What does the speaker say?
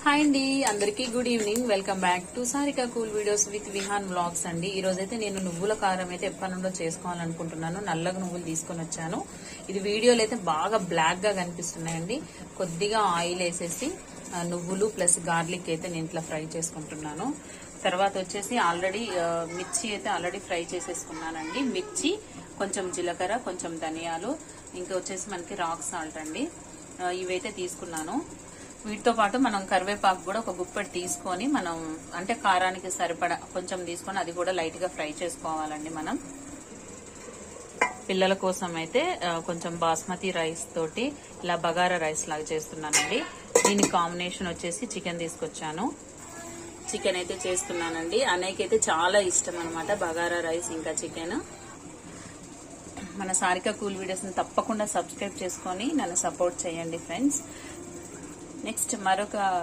Hi అండి, అందరికీ good evening. Welcome back to Sarika cool videos with Vihaan vlogs అండి. ఈ రోజైతే నేను నువ్వుల కారం అయితే ఎప్పటి నుండో చేసుకోవాలనుకుంటున్నాను. నల్లగా నువ్వులు తీసుకొని వచ్చాను. ఇది వీడియోలో అయితే బాగా బ్లాక్ గా కనిపిస్తున్నాయండి. కొద్దిగా ఆయిల్ వేసేసి నువ్వులు ప్లస్ గార్లిక్ అయితే నేను ఇట్లా ఫ్రై చేసుకుంటున్నాను. తర్వాత వచ్చేసి ఆల్రెడీ మిర్చి అయితే ఆల్రెడీ ఫ్రై చేసేసుకున్నానండి. మిర్చి, కొంచెం జీలకర్ర, కొంచెం ధనియాలు, ఇంకా వచ్చేసి మనకి రాక్ సాల్ట్ అండి. ఇవైతే తీసుకున్నాను. వీటితో పాటు మనం కరివేపాకు కూడా ఒక గుప్పెడు తీసుకొని మనం అంటే కారానికి సరిపడా కొంచెం తీసుకొని అది కూడా లైట్ గా ఫ్రై చేసుకోవాలండి. మనం పిల్లల కోసం అయితే కొంచెం బాస్మతి రైస్ తోటి ఇలా బగారా రైస్ లాగా చేస్తున్నానండి. దీని కాంబినేషన్ వచ్చేసి చికెన్ తీసుకొచ్చాను. చికెన్ అయితే చేస్తున్నానండి. అన్నయ్యకైతే చాలా ఇష్టం అనమాట బగారా రైస్ ఇంకా చికెన్. మన సారికా కూల్ వీడియోస్ ని తప్పకుండా సబ్స్క్రైబ్ చేసుకొని నన్ను సపోర్ట్ చేయండి ఫ్రెండ్స్. నెక్స్ట్ మరొక